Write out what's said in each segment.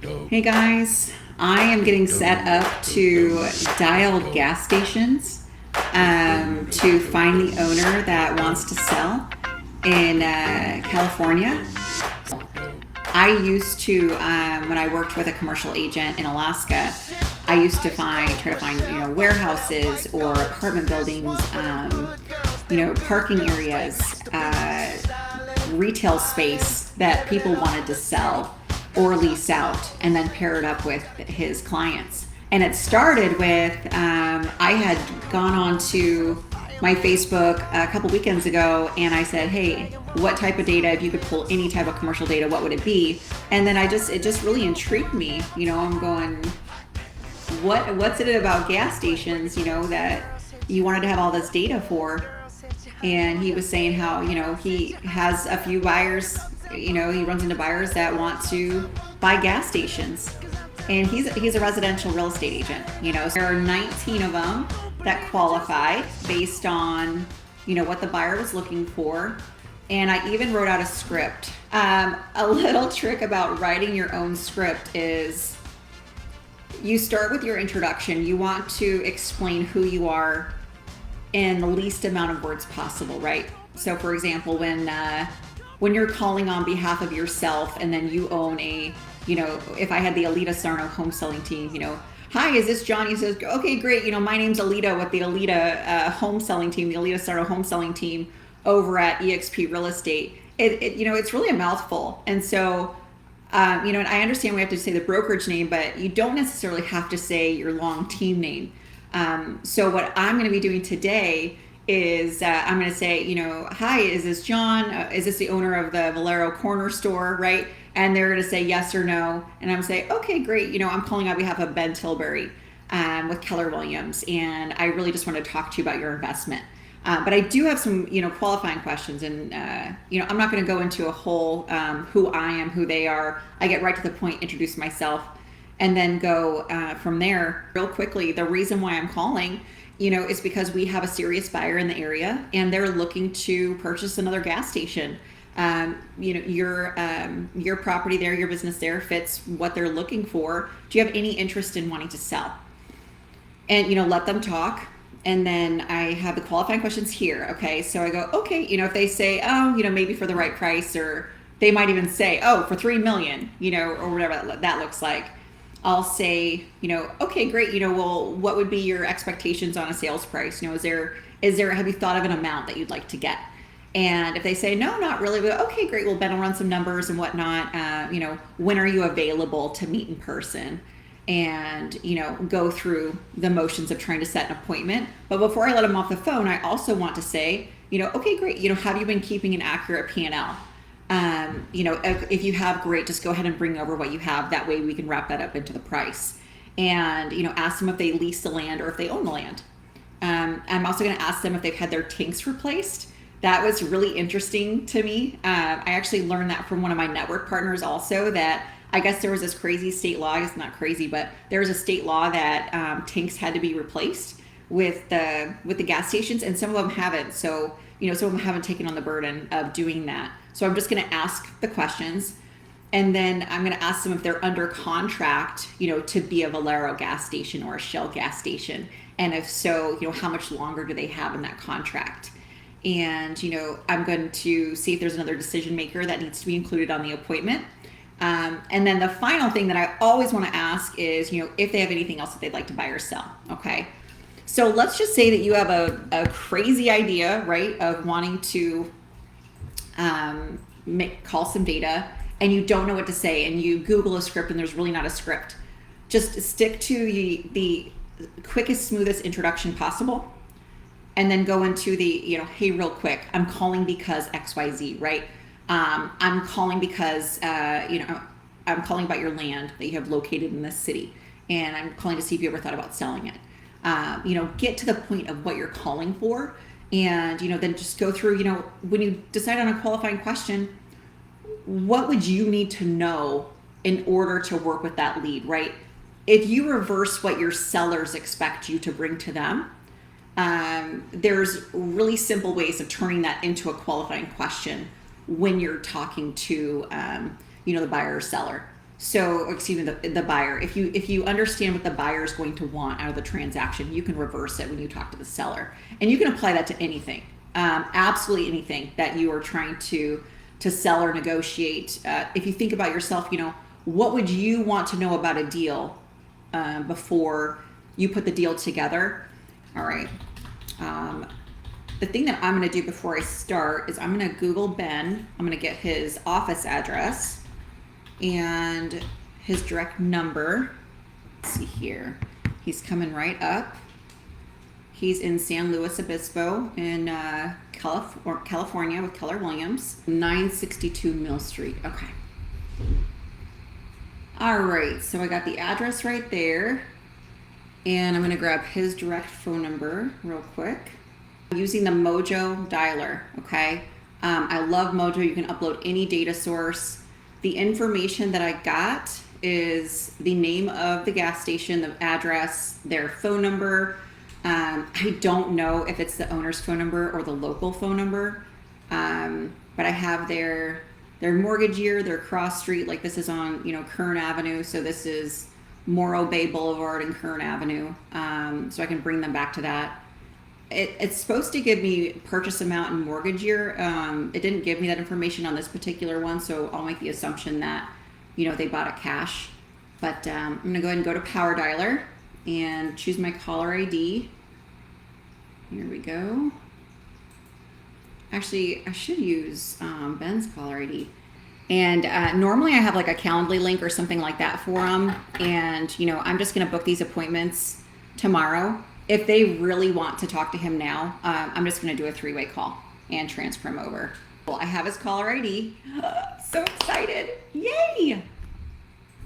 Hey guys, I am getting set up to dial gas stations to find the owner that wants to sell in California. I used to, when I worked with a commercial agent in Alaska, I used to try to find, warehouses or apartment buildings, parking areas, retail space that people wanted to sell or lease out, and then pair it up with his clients. And it started with I had gone on to my Facebook a couple weekends ago, and I said, hey, what type of data, if you could pull any type of commercial data, what would it be? And then it just really intrigued me. I'm going, what's it about gas stations, that you wanted to have all this data for? And he was saying how, he has a few buyers, he runs into buyers that want to buy gas stations. And he's a residential real estate agent. So there are 19 of them that qualified based on, what the buyer was looking for. And I even wrote out a script. A little trick about writing your own script is you start with your introduction. You want to explain who you are in the least amount of words possible, right? So for example, when you're calling on behalf of yourself and then you own if I had the 𝗤𝗲𝗀𝗱 home selling team, hi, is this John? He says, okay, great. My name's Aleta with the Aleta home selling team, the 𝗤𝗲𝗀𝗱𝗱 home selling team over at 𝗥𝗲𝗄 Real Estate. It's really a mouthful. And so, and I understand we have to say the brokerage name, but you don't necessarily have to say your long team name. So what I'm going to be doing today is I'm going to say, hi, is this John? Is this the owner of the Valero Corner Store, right? And they're going to say yes or no. And I'm going to say, okay, great. I'm calling on behalf of Ben Tilbury with Keller Williams. And I really just want to talk to you about your investment. But I do have some, qualifying questions. And, I'm not going to go into a whole who I am, who they are. I get right to the point, introduce myself, and then go from there real quickly. The reason why I'm calling, is because we have a serious buyer in the area and they're looking to purchase another gas station. Your property there, your business there fits what they're looking for. Do you have any interest in wanting to sell? And, let them talk. And then I have the qualifying questions here. Okay. So I go, okay, if they say, oh, maybe for the right price, or they might even say, oh, for $3 million, or whatever that looks like. I'll say, okay, great. Well, what would be your expectations on a sales price? Have you thought of an amount that you'd like to get? And if they say, no, not really, but okay, great. Well, Ben will run some numbers and whatnot. When are you available to meet in person? And, go through the motions of trying to set an appointment. But before I let them off the phone, I also want to say, okay, great. Have you been keeping an accurate P&L? If you have, great, just go ahead and bring over what you have. That way we can wrap that up into the price. And, ask them if they lease the land or if they own the land. I'm also going to ask them if they've had their tanks replaced. That was really interesting to me. I actually learned that from one of my network partners also, that I guess there was this crazy state law. It's not crazy, but there was a state law that tanks had to be replaced with the gas stations, and some of them haven't. So, some of them haven't taken on the burden of doing that. So I'm just going to ask the questions, and then I'm going to ask them if they're under contract, to be a Valero gas station or a Shell gas station. And if so, how much longer do they have in that contract? And, I'm going to see if there's another decision maker that needs to be included on the appointment. And then the final thing that I always want to ask is, if they have anything else that they'd like to buy or sell. Okay. So let's just say that you have a crazy idea, right, of wanting to call some data, and you don't know what to say, and you Google a script and there's really not a script. Just stick to the quickest, smoothest introduction possible. And then go into the, hey, real quick, I'm calling because XYZ, right? I'm calling because, I'm calling about your land that you have located in this city. And I'm calling to see if you ever thought about selling it. Get to the point of what you're calling for. And, then just go through, when you decide on a qualifying question, what would you need to know in order to work with that lead, right? If you reverse what your sellers expect you to bring to them, there's really simple ways of turning that into a qualifying question when you're talking to, the buyer or seller. So, excuse me, the buyer. If you understand what the buyer is going to want out of the transaction, you can reverse it when you talk to the seller, and you can apply that to anything, absolutely anything that you are trying to sell or negotiate. If you think about yourself, what would you want to know about a deal before you put the deal together? All right. The thing that I'm going to do before I start is I'm going to Google Ben. I'm going to get his office address and his direct number. Let's see here. He's coming right up. He's in San Luis Obispo in California with Keller Williams, 962 Mill Street. Okay. All right, so I got the address right there, and I'm going to grab his direct phone number real quick. I'm using the Mojo dialer, okay? I love Mojo. You can upload any data source. The information that I got is the name of the gas station, the address, their phone number. I don't know if it's the owner's phone number or the local phone number, but I have their mortgage year, their cross street. Like this is on Kern Avenue, so this is Morro Bay Boulevard and Kern Avenue. So I can bring them back to that. It's supposed to give me purchase amount and mortgage year. It didn't give me that information on this particular one, so I'll make the assumption that they bought it cash. But I'm gonna go ahead and go to Powerdialer and choose my caller ID. Here we go. Actually, I should use Ben's caller ID. And normally I have like a Calendly link or something like that for them. And I'm just gonna book these appointments tomorrow. If they really want to talk to him now, I'm just going to do a 3-way call and transfer him over. Well, I have his caller ID. So excited. Yay!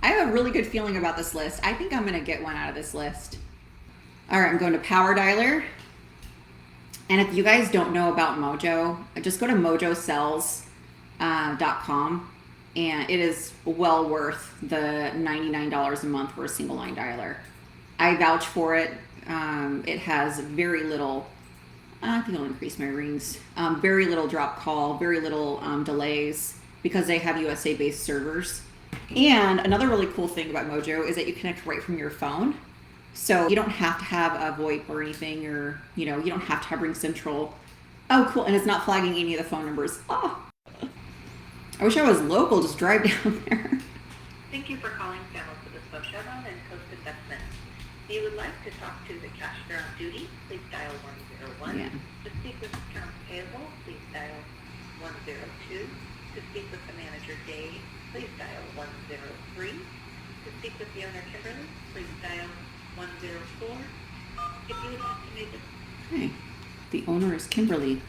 I have a really good feeling about this list. I think I'm going to get one out of this list. All right, I'm going to Powerdialer. And if you guys don't know about Mojo, just go to mojosells.com. And it is well worth the $99 a month for a single line dialer. I vouch for it. It has very little, I think I'll increase my rings, very little drop call, very little delays because they have USA based servers. And another really cool thing about Mojo is that you connect right from your phone. So you don't have to have a VoIP or anything, or, you don't have to have Ring Central. Oh, cool. And it's not flagging any of the phone numbers. Oh, I wish I was local, just drive down there. Thank you for calling San Luis Obispo Chevron and Coast Investment. If you would like to talk to the cashier on duty, please dial 101. Yeah. To speak with accounts payable, please dial 102. To speak with the manager Dave, please dial 103. To speak with the owner Kimberly, please dial 104. If you would like to make a... Okay. The owner is Kimberly.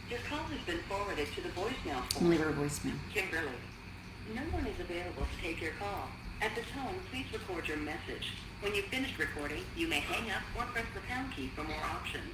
Your call has been forwarded to the voicemail I'm for gonna leave her a voicemail. Kimberly. No one is available to take your call. At the tone, please record your message. When you've finished recording, you may hang up or press the pound key for more options.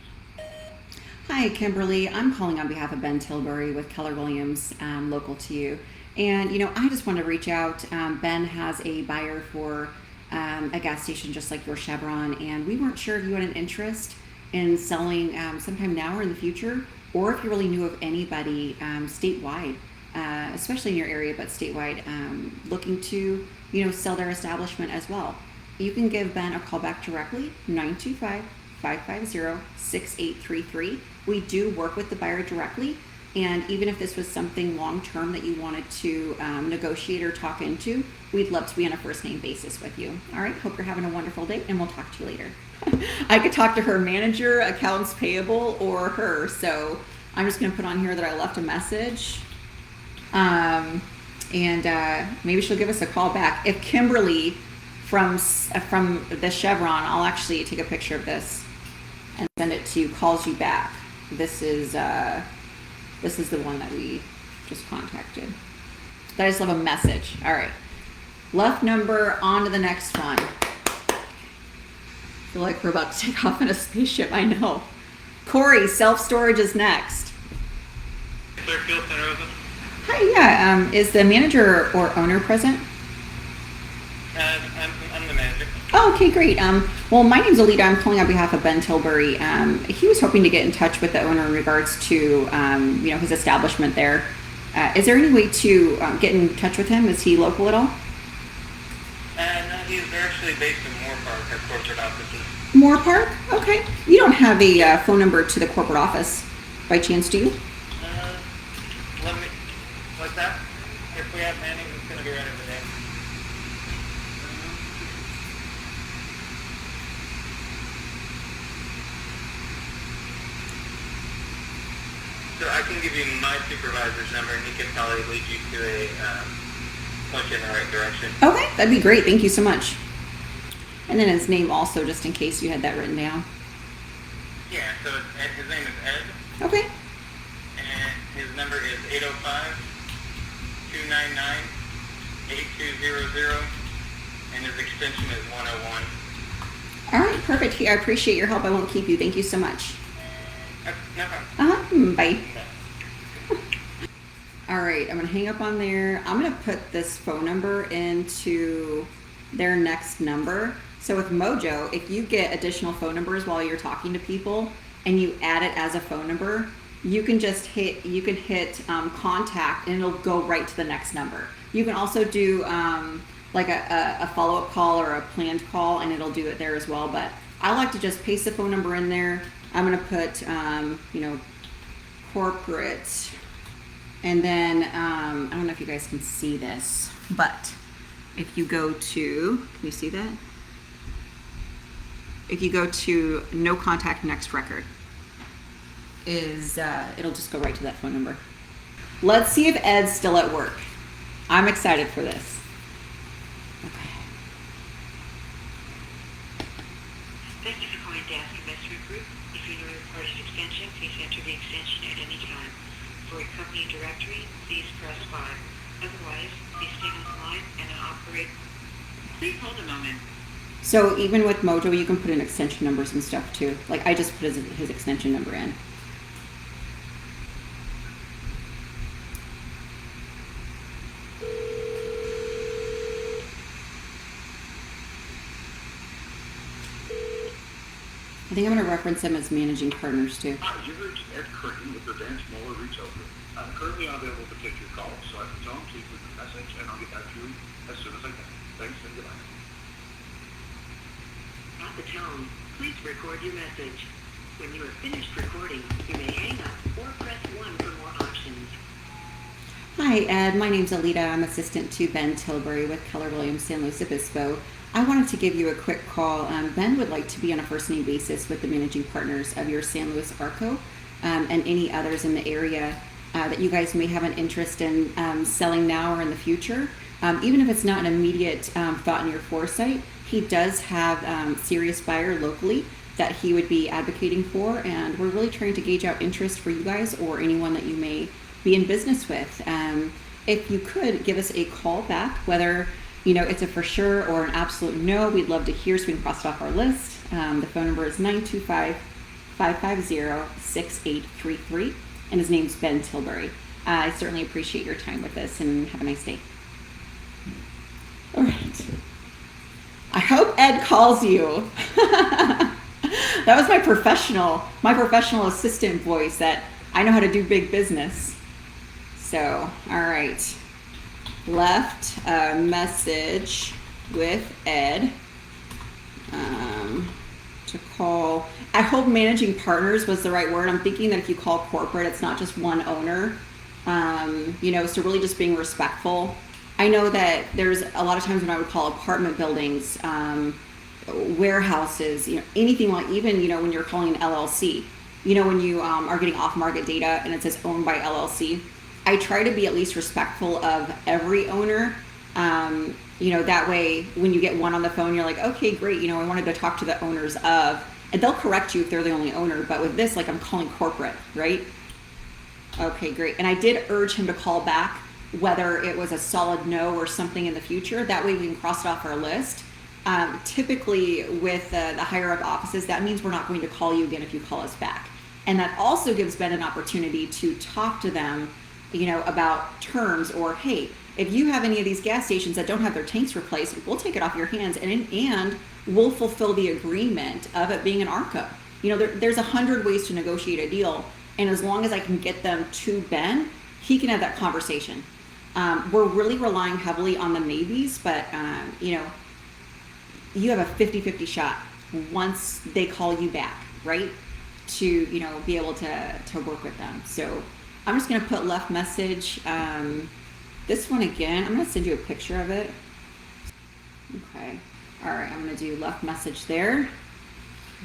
Hi, Kimberly. I'm calling on behalf of Ben Tilbury with Keller Williams, local to you. And, I just want to reach out. Ben has a buyer for a gas station just like your Chevron, and we weren't sure if you had an interest in selling sometime now or in the future, or if you really knew of anybody statewide, especially in your area, but statewide, looking to, sell their establishment as well. You can give Ben a call back directly, 925-550-6833. We do work with the buyer directly, and even if this was something long-term that you wanted to negotiate or talk into, we'd love to be on a first-name basis with you. All right, hope you're having a wonderful day, and we'll talk to you later. I could talk to her manager, accounts payable, or her, so I'm just going to put on here that I left a message, and maybe she'll give us a call back. If Kimberly from the Chevron, I'll actually take a picture of this and send it to you, calls you back. This is the one that we just contacted. I just love a message. All right, left number, on to the next one. I feel like we're about to take off in a spaceship. I know. Corey, self-storage is next. Clearfield, Santa Rosa. Hi, yeah. Is the manager or owner present? I'm the manager. Oh, Okay, great. Well, my name's Aleta. I'm calling on behalf of 𝗏𝗀𝗀𝗀. He was hoping to get in touch with the owner in regards to, his establishment there. Is there any way to get in touch with him? Is he local at all? No, he's actually based in Moore Park, our corporate offices. Moore Park? Okay. You don't have a phone number to the corporate office by chance, do you? What's that? If we have Manning, it's going to be right over there. So I can give you my supervisor's number, and he can probably lead you to point you in the right direction. Okay, that'd be great. Thank you so much. And then his name also, just in case you had that written down. Yeah, so his name is Ed, Okay. and his number is 805-299-8200, and his extension is 101. All right, perfect. I appreciate your help. I won't keep you. Thank you so much. No problem. Bye. All right, I'm gonna hang up on there. I'm gonna put this phone number into their next number. So with Mojo, if you get additional phone numbers while you're talking to people and you add it as a phone number, you can just hit contact and it'll go right to the next number. You can also do like a follow-up call or a planned call, and it'll do it there as well. But I like to just paste the phone number in there. I'm gonna put corporate, and then I don't know if you guys can see this, but if you go to, can you see that? If you go to no contact next record, it'll just go right to that phone number. Let's see if Ed's still at work. I'm excited for this. Okay. Thank you for calling Dask Investment Group. If you know your party's extension, please enter the extension at any time. For a company directory, please press 5. Otherwise, please stay on the line and an operator. Please hold a moment. So even with Mojo, you can put in extension numbers and stuff too. Like I just put his extension number in. I think I'm going to reference him as managing partners too. Hi, you've reached Ed Curtin with the Vance Moller Retail Group. I'm currently unavailable to take your call, so I can tell him please leave a message and I'll get back to you as soon as I can. Thanks and goodbye. At the tone, please record your message. When you are finished recording, you may hang up or press 1 for more options. Hi Ed, my name's Aleta. I'm assistant to Ben Tilbury with Keller Williams San Luis Obispo. I wanted to give you a quick call. Ben would like to be on a first name basis with the managing partners of your San Luis ARCO and any others in the area that you guys may have an interest in selling now or in the future. Even if it's not an immediate thought in your foresight, he does have serious buyer locally that he would be advocating for, and we're really trying to gauge out interest for you guys or anyone that you may be in business with. If you could give us a call back, whether it's a for sure or an absolute no, we'd love to hear so we can cross it off our list. The phone number is 925-550-6833, and his name's Ben Tilbury. I certainly appreciate your time with us, and have a nice day. All right. I hope Ed calls you. That was my professional assistant voice that I know how to do big business. So, all right. Left a message with Ed to call. I hope managing partners was the right word. I'm thinking that if you call corporate, it's not just one owner. So really just being respectful. I know that there's a lot of times when I would call apartment buildings, warehouses, anything like, even, when you're calling an LLC, when you are getting off-market data and it says owned by LLC, I try to be at least respectful of every owner. That way when you get one on the phone, you're like, okay, great. I wanted to talk to the owners of, and they'll correct you if they're the only owner. But with this, like, I'm calling corporate, right? Okay, great. And I did urge him to call back, whether it was a solid no or something in the future. That way we can cross it off our list. Typically with the higher up offices, that means we're not going to call you again if you call us back. And that also gives Ben an opportunity to talk to them you know, about terms, or hey, if you have any of these gas stations that don't have their tanks replaced, we'll take it off your hands, and we'll fulfill the agreement of it being an ARCO. You know, there's 100 ways to negotiate a deal, and as long as I can get them to Ben, he can have that conversation. We're really relying heavily on the maybes, but you know, you have a 50-50 shot once they call you back, right? To, you know, be able to work with them. So I'm just gonna put left message. This one again, I'm gonna send you a picture of it. Okay, all right, I'm gonna do left message there.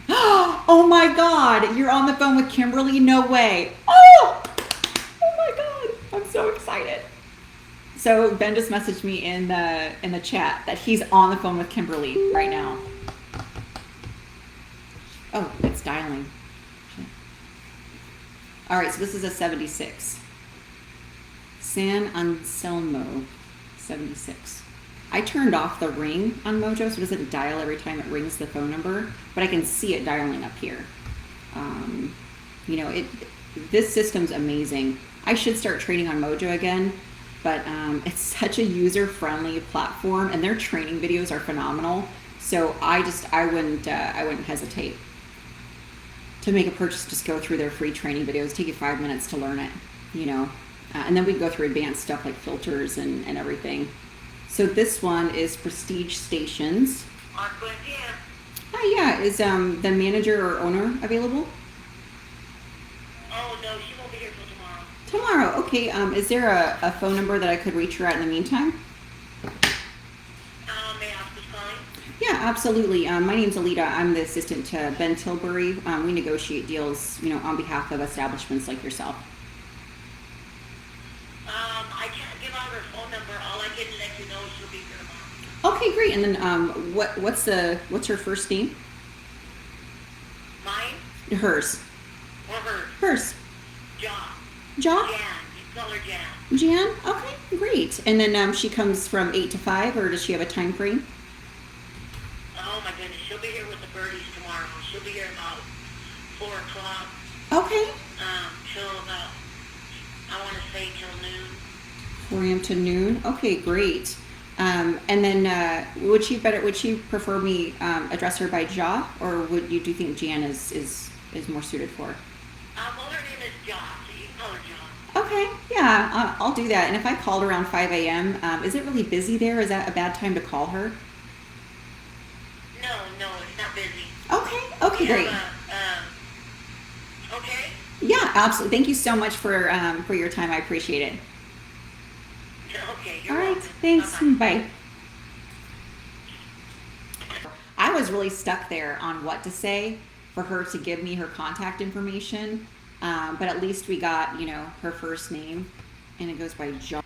Oh my God, you're on the phone with Kimberly? No way. Oh my God, I'm so excited. So Ben just messaged me in the chat that he's on the phone with Kimberly right now. Oh, it's dialing. All right, so this is a 76. San Anselmo 76. I turned off the ring on Mojo, so it doesn't dial every time it rings the phone number, but I can see it dialing up here. You know, this system's amazing. I should start trading on Mojo again, but it's such a user-friendly platform, and their training videos are phenomenal. So I wouldn't hesitate to make a purchase. Just go through their free training videos. Take you 5 minutes to learn it, you know, and then we can go through advanced stuff like filters and everything. So this one is Prestige Stations. Hi, yeah. Is the manager or owner available? Oh, no, she won't be here till tomorrow. Tomorrow, okay. Is there a phone number that I could reach her at in the meantime? May I ask who's calling? Yeah, absolutely. My name's Aleta. I'm the assistant to Ben Tilbury. We negotiate deals, you know, on behalf of establishments like yourself. I can't give out her phone number. All I can let you know is she'll be here tomorrow. Okay, great. And then what's her first name? Mine Hers. or hers? Hers. John. John? Jan. You call her Jan. Jan? Okay, great. And then she comes from 8 to 5, or does she have a time frame? Oh my goodness, she'll be here with the birdies tomorrow. She'll be here about 4 o'clock. Okay. Till about, I want to say till noon. 4 a.m. to noon. Okay, great. And then would she prefer me address her by Ja, or do you think Jan is more suited for her? Well, her name is John, so you can call her John. Okay, yeah, I'll do that. And if I called around 5 a.m., is it really busy there? Is that a bad time to call her? No, it's not busy. Okay, great. Okay? Yeah, absolutely. Thank you so much for your time. I appreciate it. Okay, you're All right, welcome. thanks. Bye-bye. Bye. I was really stuck there on what to say for her to give me her contact information, but at least we got, you know, her first name, and it goes by John.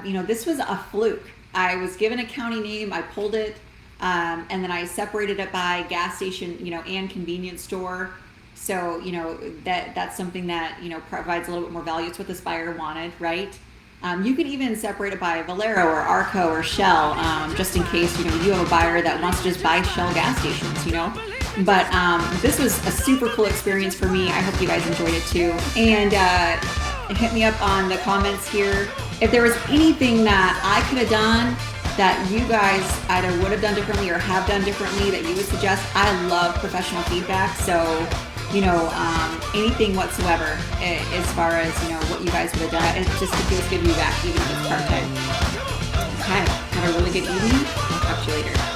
You know, this was a fluke. I was given a county name, I pulled it, and then I separated it by gas station, you know, and convenience store. So, you know, that's something that, you know, provides a little bit more value. It's what this buyer wanted, right? You can even separate it by Valero or Arco or Shell, just in case, you know, you have a buyer that wants to just buy Shell gas stations, you know. But this was a super cool experience for me. I hope you guys enjoyed it too. And hit me up on the comments here if there was anything that I could have done that you guys either would have done differently or have done differently that you would suggest. I love professional feedback, so you know, anything whatsoever as far as, you know, what you guys would have done. It just feels good to be back, even if it's part-time. Okay, have a really good evening. I'll talk to you later.